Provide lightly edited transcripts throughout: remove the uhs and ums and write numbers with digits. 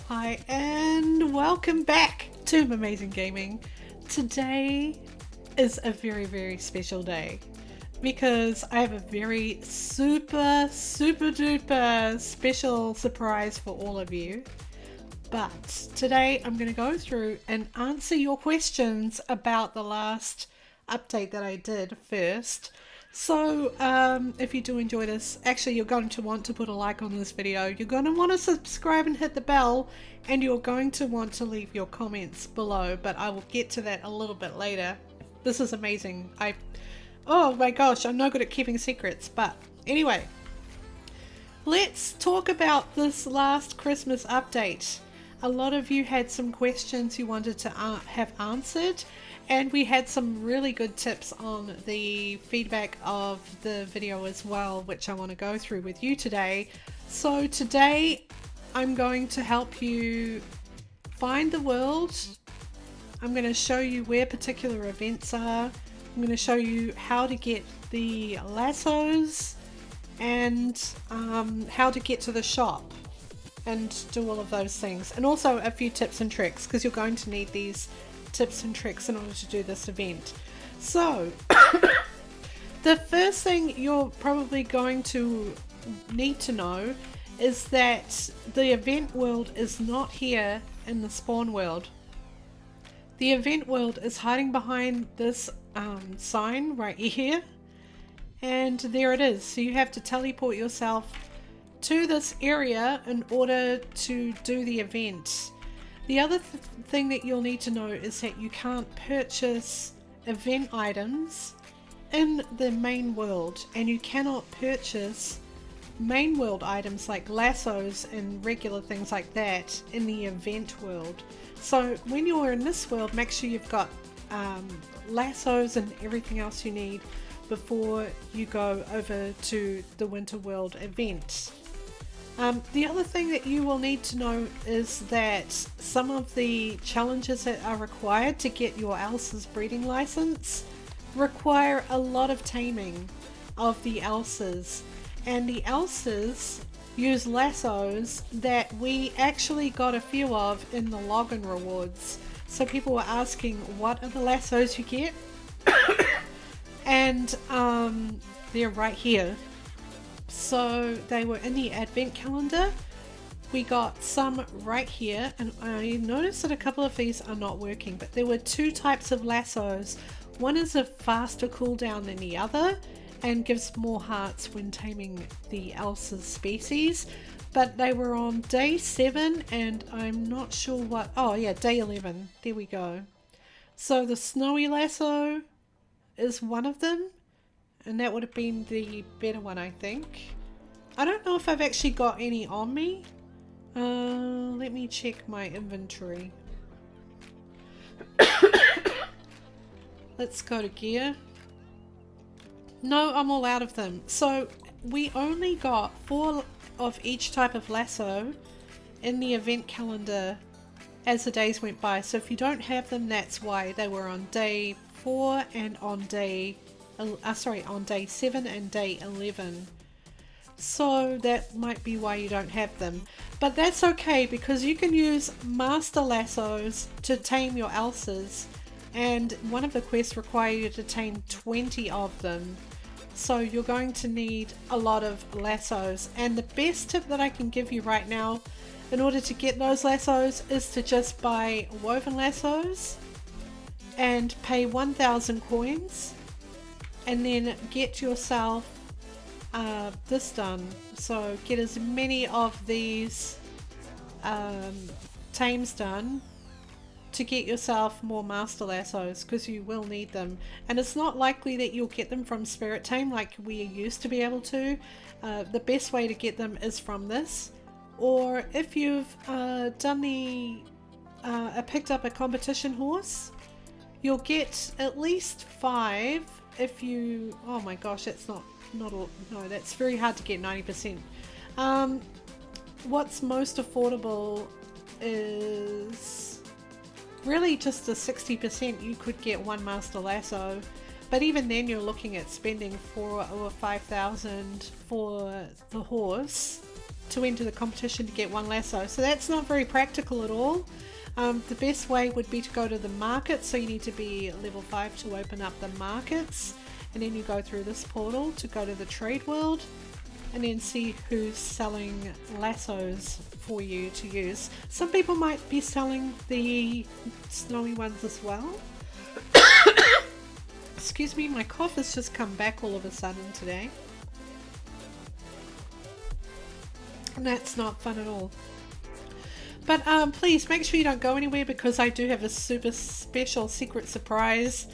Hi and welcome back to Mumazing Gaming. Today is a very special day because I have a very super duper special surprise for all of you. But today I'm going to go through and answer your questions about the last update that I did first. So if you do enjoy this, actually you're going to want to put a like on this video, you're going to want to subscribe and hit the bell, and you're going to want to leave your comments below, but I will get to that a little bit later. This is amazing. Oh my gosh, I'm no good at keeping secrets, but anyway, let's talk about this last Christmas update. A lot of you had some questions you wanted to have answered, and we had some really good tips on the feedback of the video as well, which I want to go through with you today. So today I'm going to help you find the world. I'm going to show you where particular events are. I'm going to show you how to get the lassos and how to get to the shop and do all of those things, and also a few tips and tricks, because you're going to need these tips and tricks in order to do this event. So the first thing you're probably going to need to know is that the event world is not here in the spawn world. The event world is hiding behind this sign right here, and there it is. So you have to teleport yourself to this area in order to do the event. The other thing that you'll need to know is that you can't purchase event items in the main world, and you cannot purchase main world items like lassos and regular things like that in the event world. So when you're in this world, make sure you've got lassos and everything else you need before you go over to the winter world event. The other thing that you will need to know is that some of the challenges that are required to get your else's breeding license require a lot of taming of the elses, and the elses use lassos that we actually got a few of in the login rewards. So people were asking, what are the lassos you get? And they're right here. So they were in the advent calendar. We got some right here, and I noticed that a couple of these are not working, but there were two types of lassos. One is a faster cooldown than the other and gives more hearts when taming the else's species, but they were on day 7, and I'm not sure what, oh yeah, day 11, there we go. So the snowy lasso is one of them, and that would have been the better one, I think. I don't know if I've actually got any on me. Let me check my inventory. Let's go to gear. No, I'm all out of them. So we only got 4 of each type of lasso in the event calendar as the days went by. So if you don't have them, that's why. They were on day 4 and on day on day 7 and day 11. So that might be why you don't have them, but that's okay, because you can use master lassos to tame your elses, and one of the quests require you to tame 20 of them. So you're going to need a lot of lassos, and the best tip that I can give you right now in order to get those lassos is to just buy woven lassos and pay 1,000 coins, and then get yourself this done. So get as many of these tames done to get yourself more master lassos, because you will need them, and it's not likely that you'll get them from spirit tame like we used to be able to. The best way to get them is from this, or if you've done the picked up a competition horse, you'll get at least 5 if you, oh my gosh, that's not all, no, that's very hard to get 90%. What's most affordable is really just a 60%. You could get 1 master lasso, but even then you're looking at spending 4,000 or 5,000 for the horse to enter the competition to get 1 lasso. So that's not very practical at all. The best way would be to go to the market, so you need to be level 5 to open up the markets, and then you go through this portal to go to the trade world and then see who's selling lassos for you to use. Some people might be selling the snowy ones as well. Excuse me, my cough has just come back all of a sudden today. And that's not fun at all. But please make sure you don't go anywhere, because I do have a super special secret surprise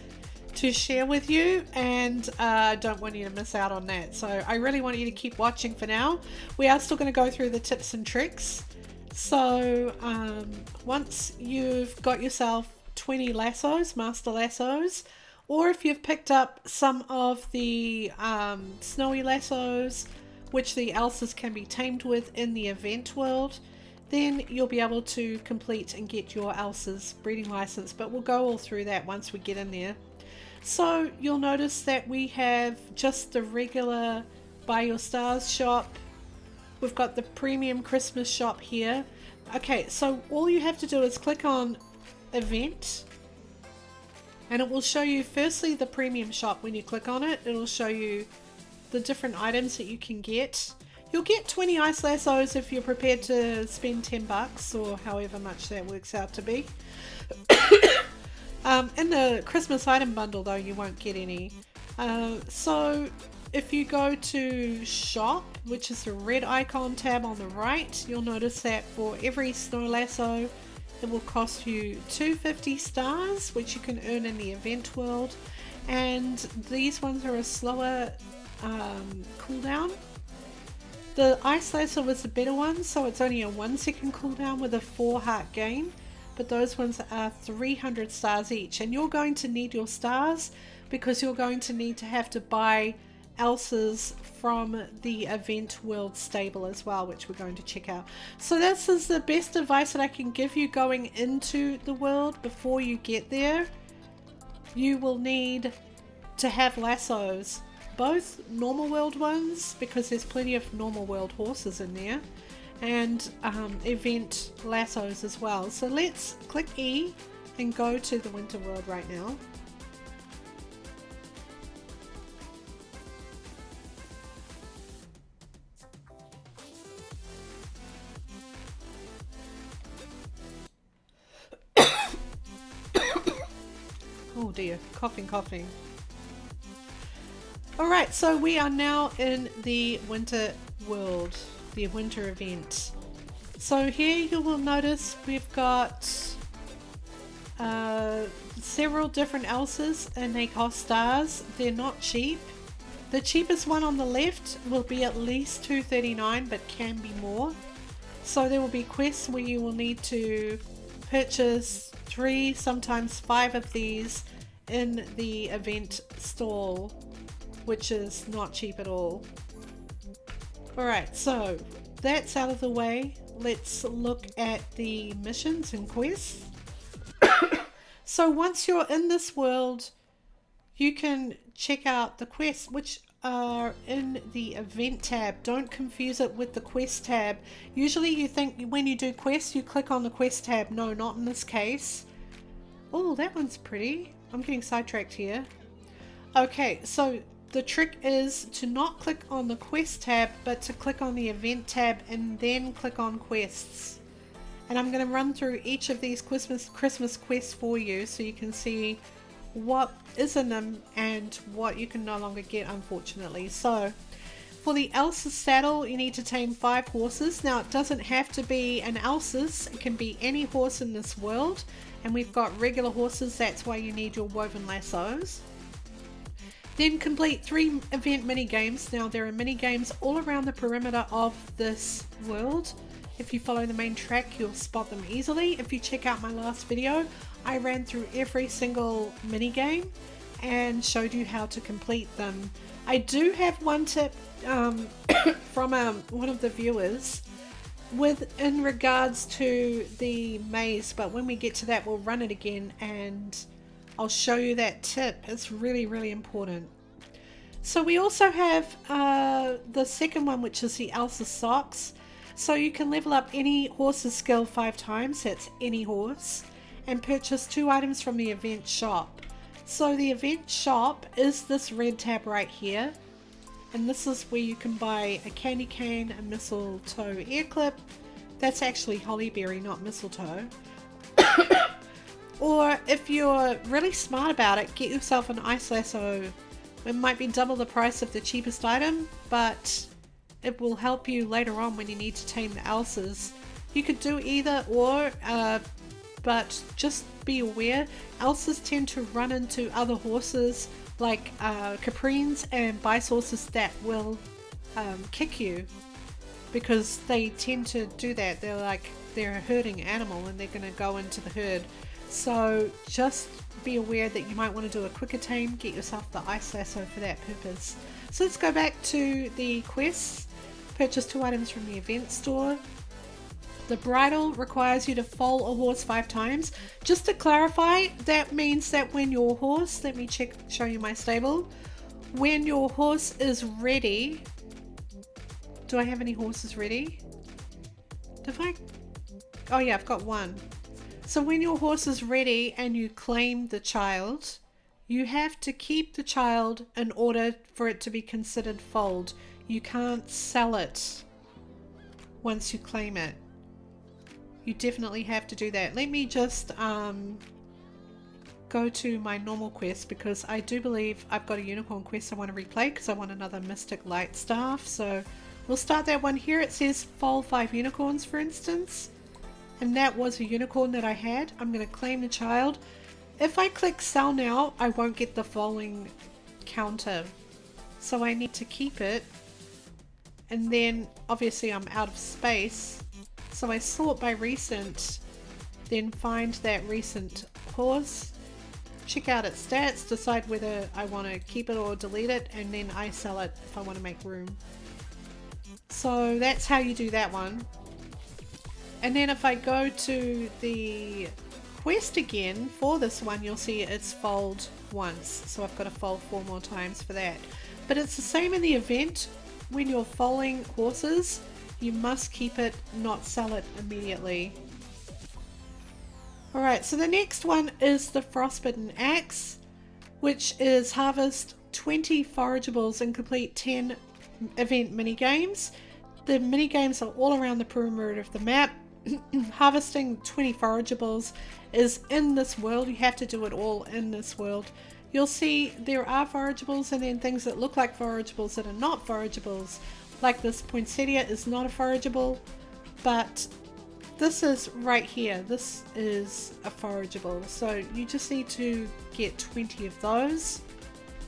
to share with you, and I don't want you to miss out on that. So I really want you to keep watching for now. We are still going to go through the tips and tricks. So once you've got yourself 20 lassos, master lassos, or if you've picked up some of the snowy lassos, which the Elsa's can be tamed with in the event world, then you'll be able to complete and get your Elsa's breeding license. But we'll go all through that once we get in there. So you'll notice that we have just the regular Buy Your Stars shop. We've got the premium Christmas shop here. Okay, so all you have to do is click on event, and it will show you firstly the premium shop. When you click on it, it'll show you the different items that you can get. You'll get 20 ice lassos if you're prepared to spend 10 bucks or however much that works out to be. In the Christmas item bundle though, you won't get any. So if you go to shop, which is the red icon tab on the right, you'll notice that for every snow lasso it will cost you 250 stars, which you can earn in the event world, and these ones are a slower cooldown. The ice lasso was the better one, so it's only a 1 second cooldown with a 4 heart gain, but those ones are 300 stars each, and you're going to need your stars because you're going to need to have to buy Elsa's from the event world stable as well, which we're going to check out. So this is the best advice that I can give you going into the world. Before you get there, you will need to have lassos, both normal world ones, because there's plenty of normal world horses in there, and event lassos as well. So let's click E and go to the winter world right now. Oh dear, coughing. Alright, so we are now in the winter world, the winter event. So here you will notice we've got several different Elsas, and they cost stars. They're not cheap. The cheapest one on the left will be at least $2.39, but can be more. So there will be quests where you will need to purchase 3, sometimes 5 of these in the event stall, which is not cheap at all. Alright, so that's out of the way. Let's look at the missions and quests. So once you're in this world, you can check out the quests, which are in the event tab. Don't confuse it with the quest tab. Usually you think when you do quests, you click on the quest tab. No, not in this case. Oh, that one's pretty. I'm getting sidetracked here. Okay, so the trick is to not click on the quest tab, but to click on the event tab and then click on quests. And I'm going to run through each of these Christmas quests for you so you can see what is in them and what you can no longer get, unfortunately. So for the Elsa's saddle, you need to tame 5 horses. Now it doesn't have to be an Elsa's, it can be any horse in this world, and we've got regular horses. That's why you need your woven lassos. Then complete 3 event mini games. Now there are mini games all around the perimeter of this world. If you follow the main track, you'll spot them easily. If you check out my last video, I ran through every single mini game and showed you how to complete them. I do have one tip from one of the viewers in regards to the maze, but when we get to that, we'll run it again and I'll show you that tip. It's really, really important. So we also have the second one, which is the Elsa socks. So you can level up any horse's skill 5 times, that's any horse, and purchase 2 items from the event shop. So the event shop is this red tab right here, and this is where you can buy a candy cane, a mistletoe ear clip. That's actually hollyberry, not mistletoe. Or if you're really smart about it, get yourself an ice lasso. It might be double the price of the cheapest item, but it will help you later on when you need to tame the elses. You could do either or, but just be aware, elses tend to run into other horses like caprines and bice horses that will kick you, because they tend to do that. They're a herding animal and they're going to go into the herd. So just be aware that you might want to do a quicker tame, get yourself the ice lasso for that purpose. So let's go back to the quests. Purchase 2 items from the event store. The bridle requires you to foal a horse 5 times. Just to clarify, that means that when your horse, let me show you my stable. When your horse is ready, do I have any horses ready? Oh yeah, I've got 1. So when your horse is ready and you claim the child, you have to keep the child in order for it to be considered foaled. You can't sell it once you claim it. You definitely have to do that. Let me just go to my normal quest, because I do believe I've got a unicorn quest I want to replay because I want another mystic light staff. So we'll start that one here. It says foal 5 unicorns, for instance. And that was a unicorn that I had. I'm going to claim the child. If I click sell now, I won't get the foaling counter. So I need to keep it. And then obviously I'm out of space. So I sort by recent, then find that recent horse, check out its stats, decide whether I want to keep it or delete it, and then I sell it if I want to make room. So that's how you do that one. And then if I go to the quest again for this one, you'll see it's foaled once. So I've got to fold 4 more times for that. But it's the same in the event. When you're foaling horses, you must keep it, not sell it immediately. Alright, so the next one is the Frostbitten Axe, which is harvest 20 forageables and complete 10 event minigames. The minigames are all around the perimeter of the map. Harvesting 20 forageables is in this world. You have to do it all in this world. You'll see there are forageables and then things that look like forageables that are not forageables. Like this poinsettia is not a forageable, but this is right here. This is a forageable. So you just need to get 20 of those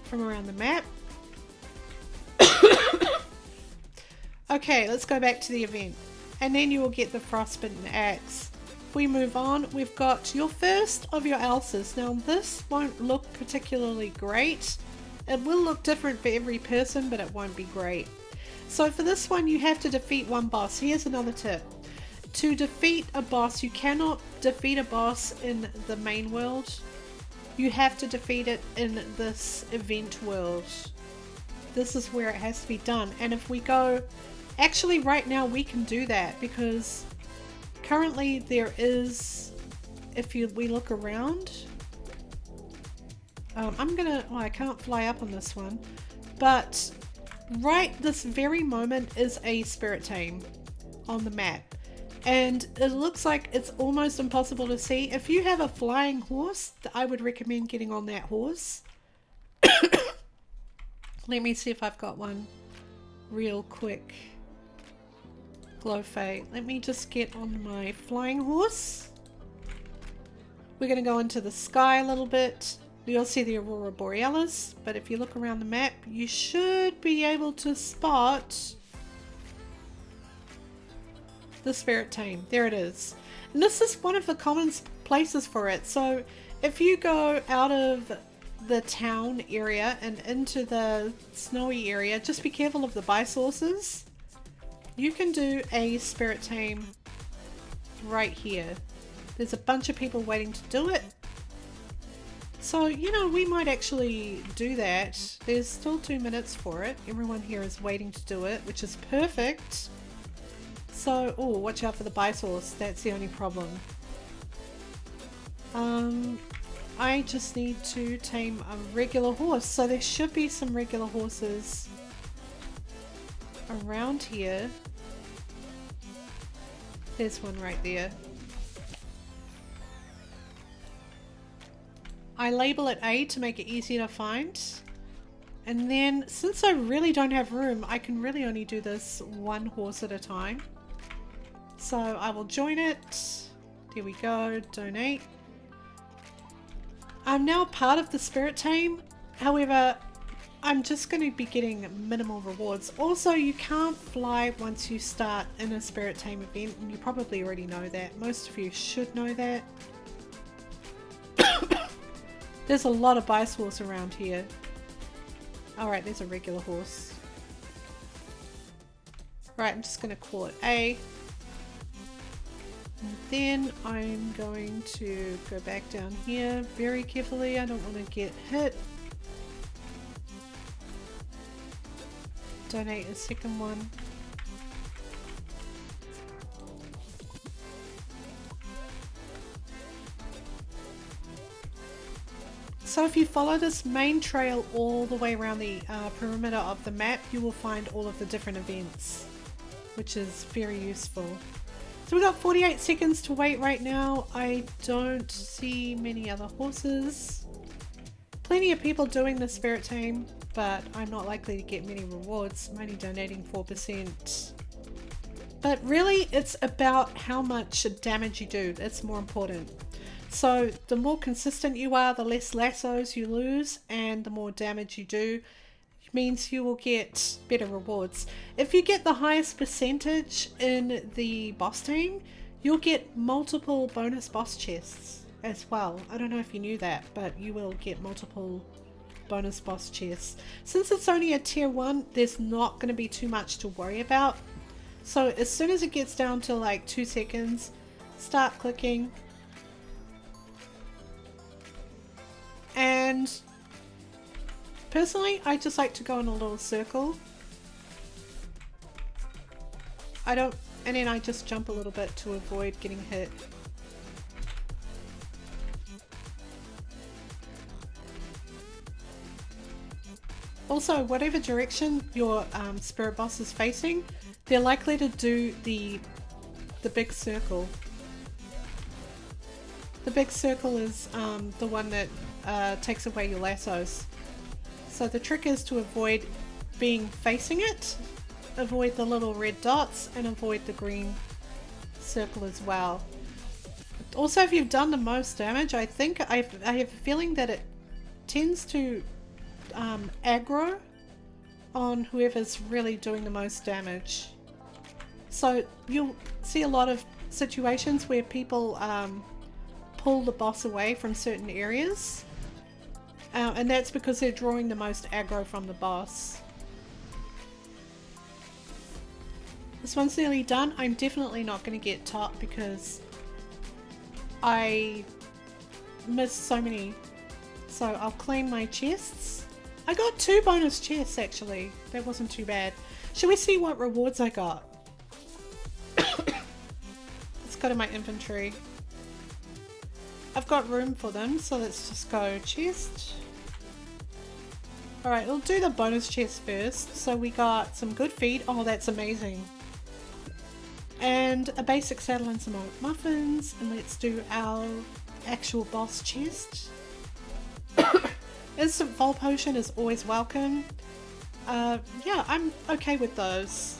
from around the map. Okay, let's go back to the event. And then you will get the Frostbitten Axe. If we move on, we've got your first of your elses. Now this won't look particularly great. It will look different for every person, but it won't be great. So for this one, you have to defeat 1 boss. Here's another tip. To defeat a boss, you cannot defeat a boss in the main world. You have to defeat it in this event world. This is where it has to be done. And if we go... Actually, right now we can do that, because currently there is, we look around, I can't fly up on this one, but right this very moment is a spirit tame on the map, and it looks like it's almost impossible to see. If you have a flying horse, I would recommend getting on that horse. Let me see if I've got one real quick. Glowfay. Let me just get on my flying horse. We're going to go into the sky a little bit. You'll see the Aurora Borealis, but if you look around the map, you should be able to spot the spirit tame. There it is. And this is one of the common places for it. So if you go out of the town area and into the snowy area, just be careful of the bice horses. You can do a spirit tame right here. There's a bunch of people waiting to do it. So, you know, we might actually do that. There's still 2 minutes for it. Everyone here is waiting to do it, which is perfect. So, oh, watch out for the bite horse. That's the only problem. I just need to tame a regular horse. So there should be some regular horses around here. There's one right there. I label it A to make it easier to find. And then, since I really don't have room, I can really only do this one horse at a time. So I will join it. There we go, donate. I'm now part of the Spirit Team. However, I'm just going to be getting minimal rewards. Also, you can't fly once you start in a Spirit Team event, and you probably already know that. Most of you should know that. There's a lot of bite horse around here. Alright, there's a regular horse. Right, I'm just going to call it A. And then I'm going to go back down here very carefully. I don't want to get hit. Donate a second one. So if you follow this main trail all the way around the perimeter of the map, you will find all of the different events, which is very useful. So we've got 48 seconds to wait right now. I don't see many other horses. Plenty of people doing the Spirit Team, but I'm not likely to get many rewards. I'm only donating 4%. But really, it's about how much damage you do. That's more important. So the more consistent you are, the less lassos you lose, and the more damage you do means you will get better rewards. If you get the highest percentage in the boss team, you'll get multiple bonus boss chests as well. I don't know if you knew that, but you will get multiple bonus boss chests. Since it's only a tier 1, there's not going to be too much to worry about. So as soon as it gets down to like 2 seconds, start clicking. And personally, I just like to go in a little circle. And then I just jump a little bit to avoid getting hit. Also, whatever direction your spirit boss is facing, they're likely to do the big circle. The big circle is the one that takes away your lassos. So the trick is to avoid being facing it, avoid the little red dots, and avoid the green circle as well. Also, if you've done the most damage, I think I have a feeling that it tends to aggro on whoever's really doing the most damage. So you'll see a lot of situations where people pull the boss away from certain areas, and that's because they're drawing the most aggro from the boss. This one's nearly done. I'm definitely not going to get top because I missed so many. So I'll claim my chests. I got 2 bonus chests actually. That wasn't too bad. Shall we see what rewards I got? Let's go to my inventory. I've got room for them, so let's just go chest. Alright, we'll do the bonus chest first. So we got some good feed. Oh, that's amazing. And a basic saddle and some oat muffins. And let's do our actual boss chest. Instant vol potion is always welcome. Yeah, I'm okay with those.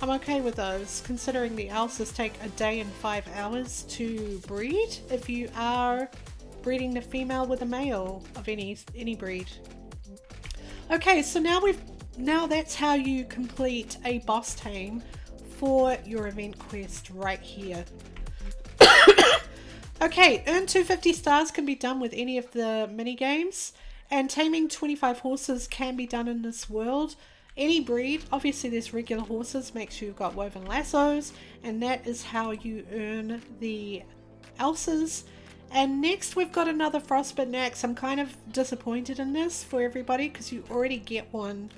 I'm okay with those, considering the ulcers take a day and 5 hours to breed if you are breeding the female with a male of any breed. Okay, so now that's how you complete a boss tame for your event quest right here. Okay, earn 250 stars can be done with any of the mini games, and taming 25 horses can be done in this world. Any breed, obviously there's regular horses, make sure you've got woven lassos, and that is how you earn the ulcers. And next we've got another frostbitten axe. I'm kind of disappointed in this for everybody because you already get one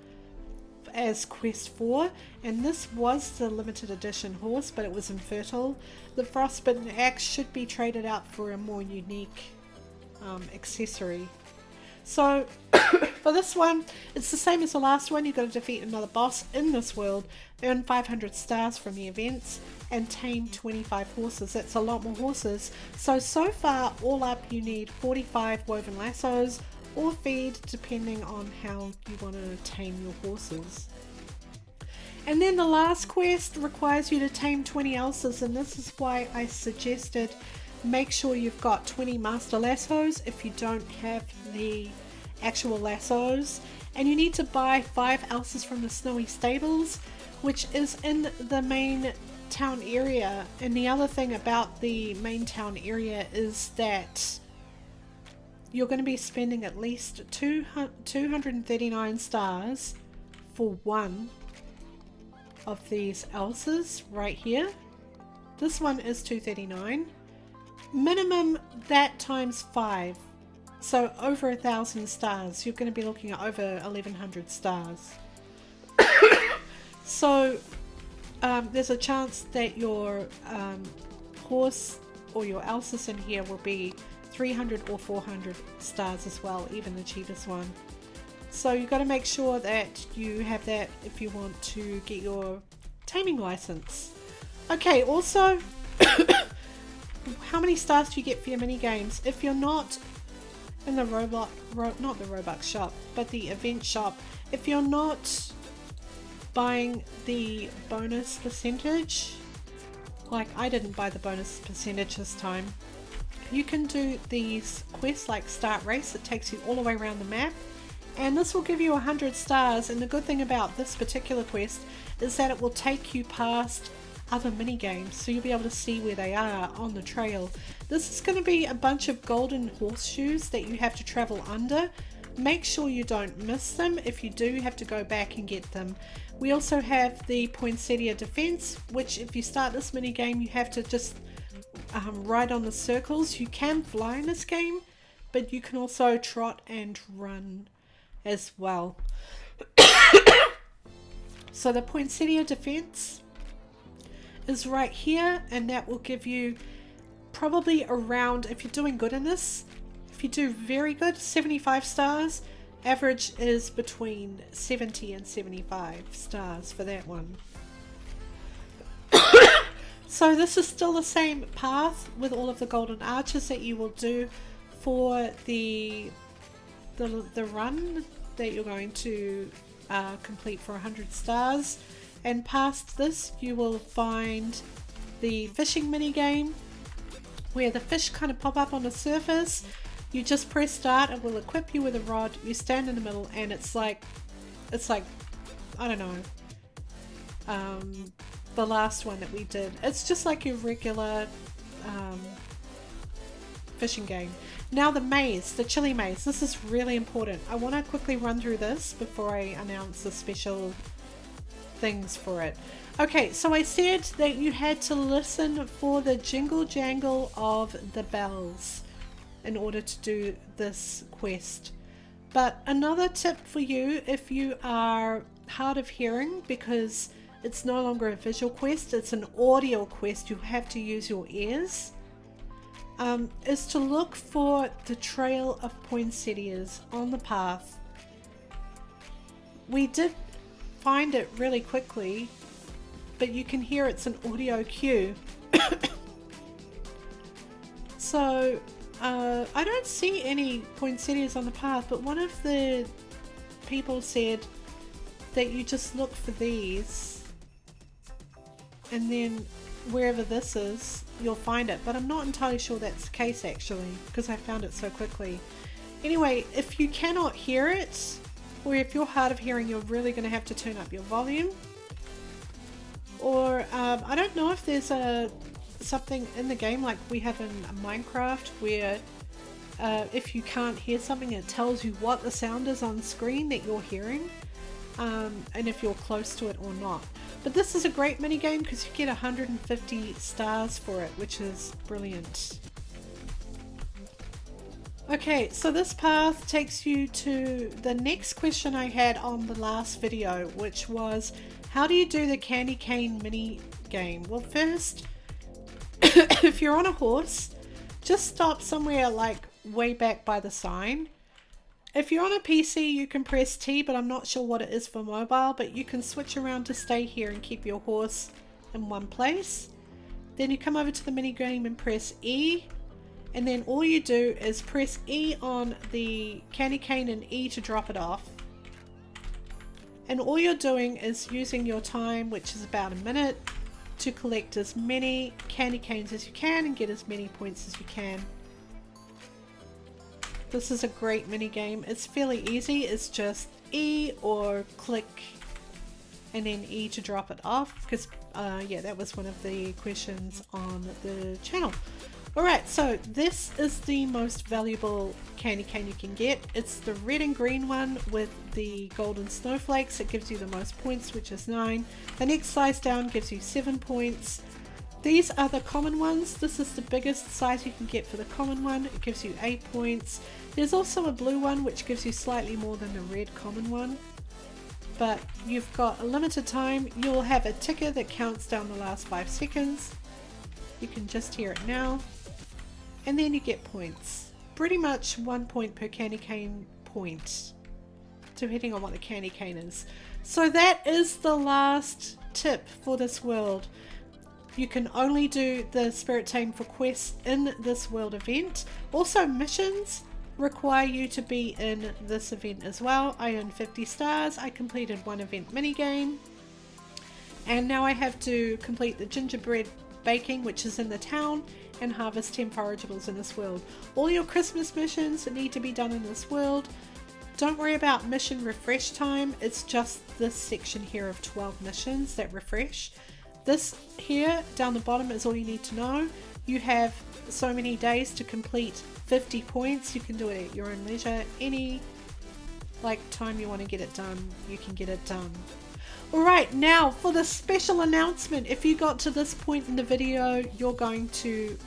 as Quest 4, and this was the limited edition horse, but it was infertile. The frostbitten axe should be traded out for a more unique accessory. So for this one, it's the same as the last one. You've got to defeat another boss in this world, earn 500 stars from the events, and tame 25 horses. That's a lot more horses. So far, all up, you need 45 woven lassos or feed, depending on how you want to tame your horses. And then the last quest requires you to tame 20 elses, and this is why I suggested make sure you've got 20 master lassos if you don't have the actual lassos, and you need to buy 5 elses from the snowy stables, which is in the main town area. And the other thing about the main town area is that you're going to be spending at least 239 stars for one of these elses right here. This one is 239. Minimum that times 5, so over 1,000 stars. You're going to be looking at over 1,100 stars. So there's a chance that your horse or your elses in here will be 300 or 400 stars as well, even the cheapest one. So you've got to make sure that you have that if you want to get your taming license. Okay, also how many stars do you get for your mini games? If you're not in the not the Robux shop, but the event shop, if you're not buying the bonus percentage, like I didn't buy the bonus percentage this time, you can do these quests like Start Race. It takes you all the way around the map, and this will give you 100 stars. And the good thing about this particular quest is that it will take you past other mini games, so you'll be able to see where they are on the trail. This is going to be a bunch of golden horseshoes that you have to travel under. Make sure you don't miss them. If you do, you have to go back and get them. We also have the poinsettia defense, which if you start this mini game, you have to just ride on the circles. You can fly in this game, but you can also trot and run as well. So the poinsettia defense is right here, and that will give you probably around, if you're doing good in this, if you do very good, 75 stars. Average is between 70 and 75 stars for that one. So this is still the same path with all of the golden arches that you will do for the run that you're going to complete for 100 stars. And past this, you will find the fishing mini game, where the fish kind of pop up on the surface. You just press start, it will equip you with a rod. You stand in the middle, and it's like I don't know, the last one that we did. It's just like your regular fishing game. Now the maze, the chili maze. This is really important. I want to quickly run through this before I announce the special things for it. Okay, so I said that you had to listen for the jingle jangle of the bells in order to do this quest. But another tip for you, if you are hard of hearing, because it's no longer a visual quest, it's an audio quest, you have to use your ears, is to look for the trail of poinsettias on the path. We did find it really quickly, but you can hear it's an audio cue. So I don't see any poinsettias on the path, but one of the people said that you just look for these, and then wherever this is, you'll find it. But I'm not entirely sure that's the case, actually, because I found it so quickly. Anyway, if you cannot hear it, or if you're hard of hearing, you're really going to have to turn up your volume. Or I don't know if there's something in the game like we have in Minecraft, where if you can't hear something, it tells you what the sound is on screen that you're hearing, and if you're close to it or not. But this is a great mini game because you get 150 stars for it, which is brilliant. Okay, so this path takes you to the next question I had on the last video, which was, how do you do the candy cane mini game? Well, first, if you're on a horse, just stop somewhere like way back by the sign. If you're on a PC, you can press T, but I'm not sure what it is for mobile, but you can switch around to stay here and keep your horse in one place. Then you come over to the mini game and press E, and then all you do is press E on the candy cane and E to drop it off. And all you're doing is using your time, which is about a minute, to collect as many candy canes as you can and get as many points as you can. This is a great mini game. It's fairly easy. It's just E or click and then E to drop it off, because yeah, that was one of the questions on the channel. Alright, so this is the most valuable candy cane you can get. It's the red and green one with the golden snowflakes. It gives you the most points, which is 9. The next size down gives you 7 points. These are the common ones. This is the biggest size you can get for the common one. It gives you 8 points. There's also a blue one which gives you slightly more than the red common one. But you've got a limited time. You'll have a ticker that counts down the last 5 seconds. You can just hear it now. And then you get points. Pretty much 1 point per candy cane point, depending on what the candy cane is. So that is the last tip for this world. You can only do the Spirit Tame for quests in this world event. Also, missions require you to be in this event as well. I earned 50 stars. I completed one event minigame. And now I have to complete the gingerbread baking, which is in the town, and harvest 10 forageables in this world. All your Christmas missions need to be done in this world. Don't worry about mission refresh time. It's just this section here of 12 missions that refresh. This here down the bottom is all you need to know. You have so many days to complete 50 points. You can do it at your own leisure. Any time you want to get it done, you can get it done. Alright, now for the special announcement. If you got to this point in the video, you're going to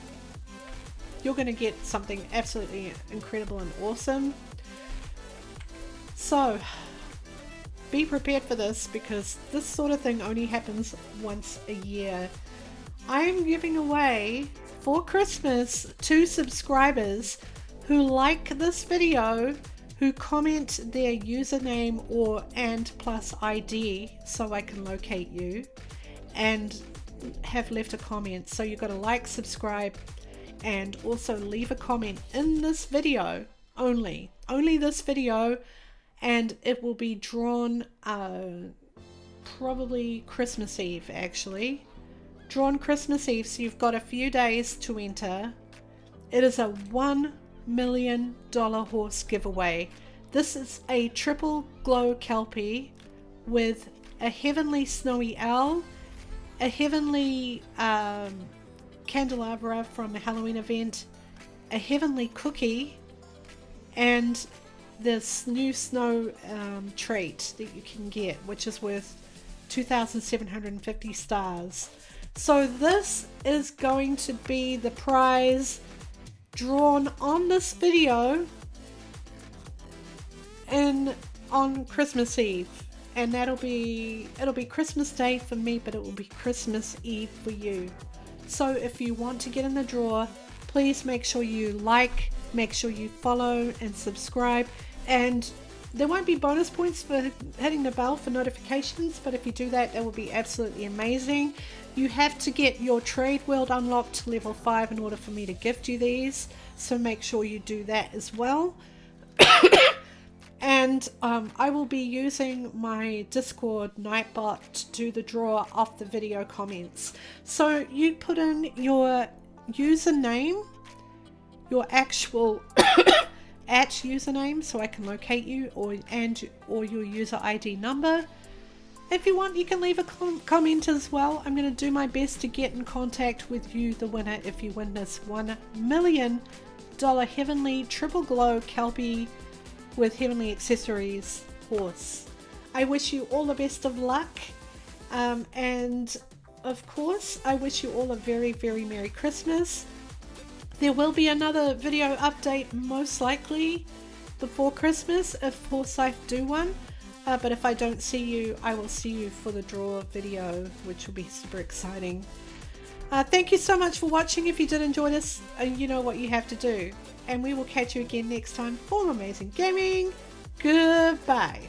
get something absolutely incredible and awesome. So be prepared for this, because this sort of thing only happens once a year. I am giving away for Christmas 2 subscribers who like this video, who comment their username and plus ID so I can locate you, and have left a comment. So you've got to like, subscribe, and also leave a comment in this video only this video, and it will be drawn probably Christmas Eve, actually. Drawn Christmas Eve, so you've got a few days to enter. It is a $1 million horse giveaway. This is a triple glow Kelpie with a heavenly snowy owl, a heavenly candelabra from the Halloween event, a heavenly cookie, and this new snow trait that you can get, which is worth 2,750 stars. So this is going to be the prize drawn on this video on Christmas Eve, and it'll be Christmas Day for me, but it will be Christmas Eve for you. So if you want to get in the draw, please make sure you like, make sure you follow and subscribe, and there won't be bonus points for hitting the bell for notifications, but if you do that, that will be absolutely amazing. You have to get your trade world unlocked to level 5 in order for me to gift you these, so make sure you do that as well. And I will be using my Discord Nightbot to do the draw off the video comments. So you put in your username, your actual username, so I can locate you, or your user ID number. If you want, you can leave a comment as well. I'm going to do my best to get in contact with you, the winner, if you win this $1 million heavenly triple glow Kelpie with heavenly accessories horse. I wish you all the best of luck, and of course I wish you all a very, very Merry Christmas. There will be another video update most likely before Christmas if Forsyth do one. But if I don't see you, I will see you for the draw video, which will be super exciting. Thank you so much for watching. If you did enjoy this, you know what you have to do. And we will catch you again next time for Mumazing Gaming. Goodbye.